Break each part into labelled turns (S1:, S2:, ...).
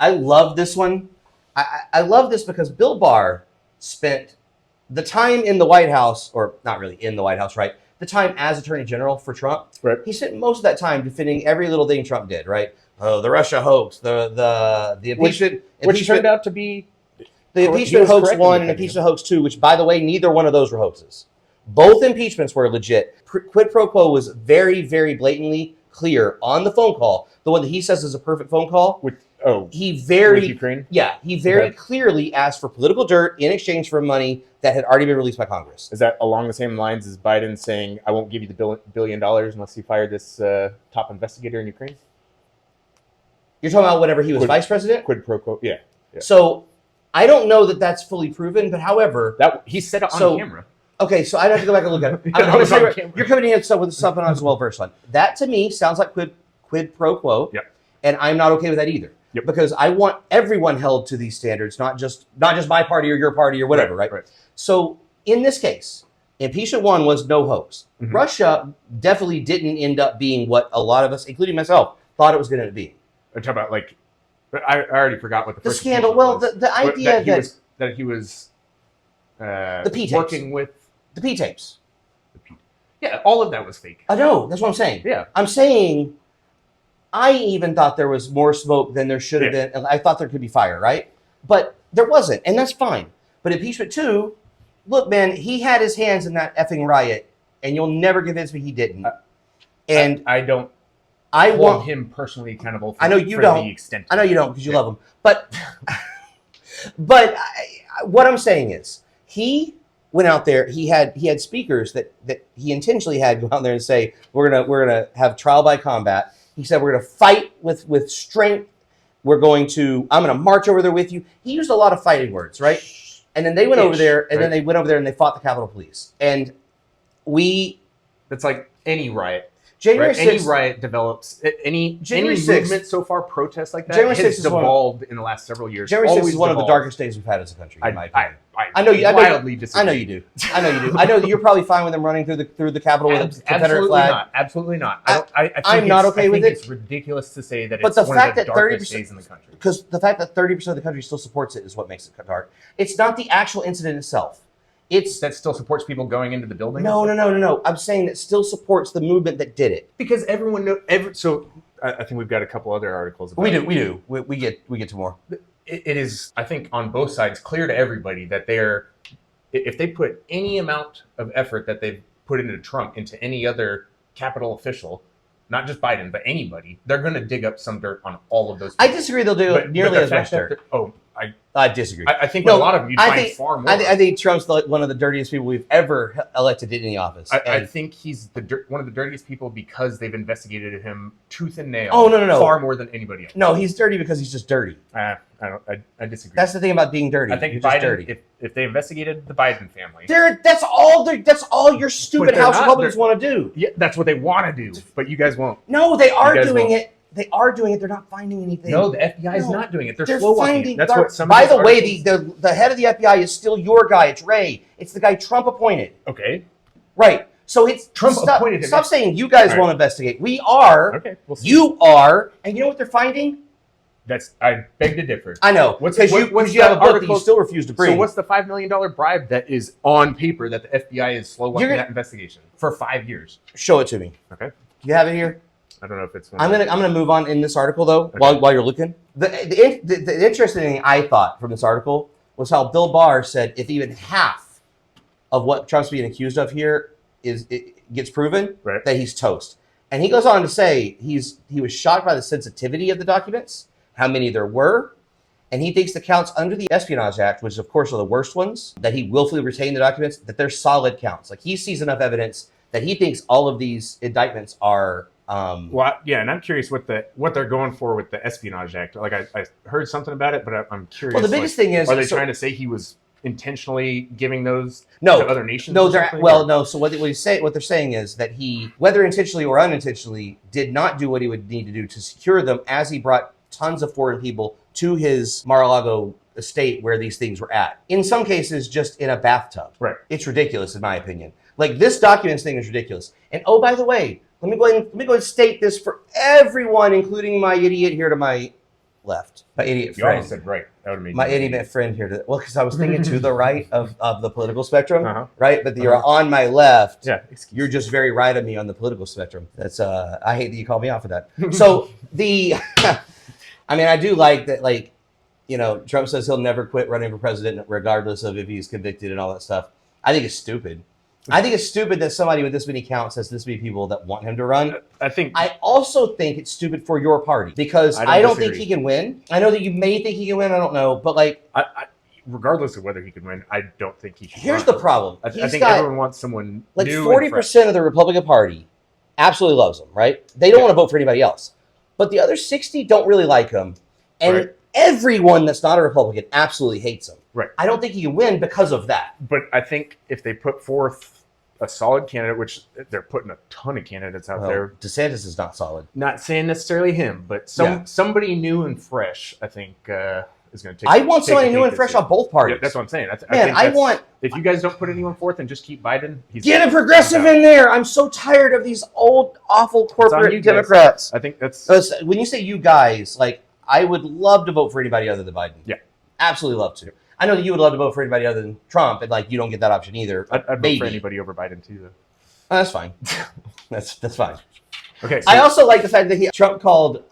S1: I love this one. I love this because Bill Barr spent the time in the White House, or not really in the White House, right? The time as Attorney General for Trump.
S2: Right.
S1: He spent most of that time defending every little thing Trump did, right? Oh, the Russia hoax, the impeachment,
S2: which turned out to be
S1: the impeachment hoax 1 and impeachment hoax 2, which, by the way, neither one of those were hoaxes. Both impeachments were legit. Quid pro quo was very, very blatantly clear on the phone call. The one that he says is a perfect phone call.
S2: With
S1: Ukraine? Yeah, he very clearly asked for political dirt in exchange for money that had already been released by Congress.
S2: Is that along the same lines as Biden saying, I won't give you the $1 billion unless you fire this top investigator in Ukraine?
S1: You're talking about whenever he was vice president?
S2: Quid pro quo, yeah.
S1: So I don't know that that's fully proven, but however...
S2: he said it on camera.
S1: Okay, so I'd have to go back and look at it. You're coming in with something I was well-versed on. That, to me, sounds like quid pro quo, and I'm not okay with that either. Because I want everyone held to these standards, not just my party or your party or whatever, right? So in this case, impeachment 1 was no hoax. Mm-hmm. Russia definitely didn't end up being what a lot of us, including myself, thought it was going to be.
S2: I'm talking about, like, I already forgot what the first
S1: scandal. Well,
S2: was.
S1: the idea
S2: that he was
S1: the P tapes.
S2: Working with
S1: the P tapes.
S2: Yeah, all of that was fake.
S1: I know. That's what I'm saying.
S2: Yeah,
S1: I'm saying. I even thought there was more smoke than there should have been. I thought there could be fire, right? But there wasn't, and that's fine. But impeachment 2, look, man, he had his hands in that effing riot, and you'll never convince me he didn't. And
S2: I don't.
S1: I
S2: want him personally accountable.
S1: I know you don't.
S2: The extent
S1: I know you don't because you love him. But what I'm saying is, he went out there. He had speakers that he intentionally had go out there and say, we're gonna have trial by combat. He said, we're going to fight with strength. I'm going to march over there with you. He used a lot of fighting words, right? And then they went over there, and then they went over there and they fought the Capitol Police. And
S2: that's like any riot.
S1: January 6th,
S2: any riot develops, any movement so far, protest like that,
S1: January 6th
S2: has devolved in the last several years.
S1: January 6th is one of the darkest days we've had as a country, in my opinion.
S2: I know you. Wildly disagree.
S1: I know you do. I know that you're probably fine with them running through the Capitol with a Confederate flag.
S2: Absolutely not.
S1: I'm not okay with it.
S2: It's ridiculous to say that
S1: but
S2: it's one of the darkest days in the country.
S1: Because the fact that 30% of the country still supports it is what makes it dark. It's not the actual incident itself. It's
S2: that still supports people going into the building.
S1: No. I'm saying that still supports the movement that did it
S2: because everyone knows. So I think we've got a couple other articles. About
S1: we do. We get to more.
S2: It is, I think, on both sides clear to everybody that if they put any amount of effort that they've put into Trump into any other Capitol official, not just Biden but anybody, they're going to dig up some dirt on all of those people.
S1: I disagree. They'll do nearly as much dirt.
S2: I
S1: disagree.
S2: I think a lot of you find far more.
S1: I think Trump's one of the dirtiest people we've ever elected in any office.
S2: I think he's one of the dirtiest people because they've investigated him tooth and nail.
S1: Oh, no.
S2: Far more than anybody else.
S1: No, he's dirty because he's just dirty.
S2: I disagree.
S1: That's the thing about being dirty.
S2: I think
S1: You're
S2: Biden,
S1: just dirty.
S2: If they investigated the Biden family,
S1: that's all your stupid House Republicans want to do.
S2: Yeah, that's what they want to do, but you guys won't.
S1: No, they are doing it. They are doing it. They're not finding anything.
S2: No, the FBI is not doing it. They're slow walking it. That's what some.
S1: By the way, the head of the FBI is still your guy. It's Ray. It's the guy Trump appointed.
S2: Okay.
S1: Right. So it's
S2: Trump appointed him.
S1: Stop saying you guys won't investigate. We are.
S2: Okay. We'll see.
S1: You are, and you know what they're finding?
S2: I beg to differ.
S1: I know. Because you have a book that you still refuse to bring.
S2: So what's the $5 million bribe that is on paper that the FBI is slow walking that investigation for 5 years?
S1: Show it to me.
S2: Okay.
S1: Do you have it here?
S2: I don't know if it's.
S1: I'm gonna move on in this article though. While you're looking, the interesting thing I thought from this article was how Bill Barr said if even half of what Trump's being accused of here gets proven, that he's toast. And he goes on to say he was shocked by the sensitivity of the documents, how many there were, and he thinks the counts under the Espionage Act, which of course are the worst ones, that he willfully retained the documents, that they're solid counts. Like he sees enough evidence that he thinks all of these indictments are.
S2: And I'm curious what they're going for with the Espionage Act. Like I heard something about it, but I'm curious.
S1: Well, the biggest thing is,
S2: are they trying to say he was intentionally giving those to other nations?
S1: No, no. So what they're saying is that he, whether intentionally or unintentionally, did not do what he would need to do to secure them, as he brought tons of foreign people to his Mar-a-Lago estate where these things were at. In some cases, just in a bathtub.
S2: Right.
S1: It's ridiculous, in my opinion. Like this documents thing is ridiculous. And oh, by the way. Let me go ahead and state this for everyone, including my idiot here to my left. My idiot
S2: You
S1: friend.
S2: almost said right. That would have made
S1: My
S2: you an
S1: idiot friend here. Well, because I was thinking to the right of the political spectrum,
S2: Uh-huh.
S1: right? But you're on my left.
S2: Yeah, excuse
S1: You're
S2: me.
S1: just very right of me on the political spectrum. That's I hate that you called me off of that. So I mean, I do like that. Like, you know, Trump says he'll never quit running for president, regardless of if he's convicted and all that stuff. I think it's stupid. I think it's stupid that somebody with this many counts has this many people that want him to run. I also think it's stupid for your party because I don't think he can win. I know that you may think he can win. I don't know, but like,
S2: regardless of whether he can win, I don't think he should.
S1: Here's the problem.
S2: I think everyone wants someone
S1: like
S2: new
S1: 40% of the Republican Party absolutely loves him, right? They don't want to vote for anybody else, but the other 60 don't really like him, and everyone that's not a Republican absolutely hates him.
S2: Right.
S1: I don't think he can win because of that.
S2: But I think if they put forth a solid candidate, which they're putting a ton of candidates out there.
S1: DeSantis is not solid.
S2: Not saying necessarily him, but somebody new and fresh, I think, is going to take.
S1: I want somebody new and fresh on both parties.
S2: Yeah, that's what I'm saying.
S1: I want.
S2: If you guys don't put anyone forth and just keep Biden,
S1: get a progressive in there. I'm so tired of these old, awful corporate Democrats.
S2: I think that's
S1: when you say you guys, like, I would love to vote for anybody other than Biden.
S2: Yeah,
S1: absolutely love to. I know that you would love to vote for anybody other than Trump, and like you don't get that option either.
S2: I'd vote for anybody over Biden too, though.
S1: Oh, that's fine. that's fine.
S2: Okay. So
S1: I also like the fact that Trump called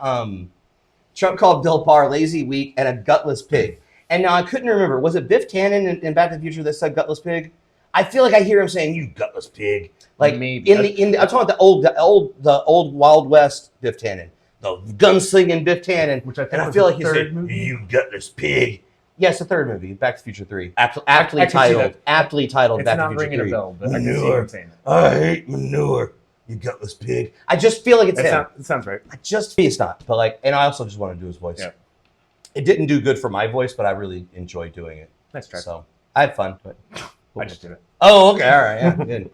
S1: Bill Barr lazy, weak, and a gutless pig. And now I couldn't remember. Was it Biff Tannen in Back to the Future that said gutless pig? I feel like I hear him saying "you gutless pig." Like
S2: maybe
S1: in the I'm talking about the old Wild West Biff Tannen, the gunslinging Biff Tannen,
S2: which I think
S1: and I feel like he said
S2: movie?
S1: "you gutless pig." Yes, the third movie, Back to the Future 3. Aptly
S2: I
S1: titled
S2: it's
S1: Back to the Future 3.
S2: It's not ringing a bell, but
S1: manure.
S2: I can see him saying it.
S1: I hate manure, you gutless pig. I just feel like it's him.
S2: It sounds right.
S1: I just feel it's not. But like, and I also just want to do his voice.
S2: Yeah.
S1: It didn't do good for my voice, but I really enjoyed doing it.
S2: Nice try.
S1: So I had fun. But
S2: I just did it.
S1: Oh, okay. All right. Yeah, good.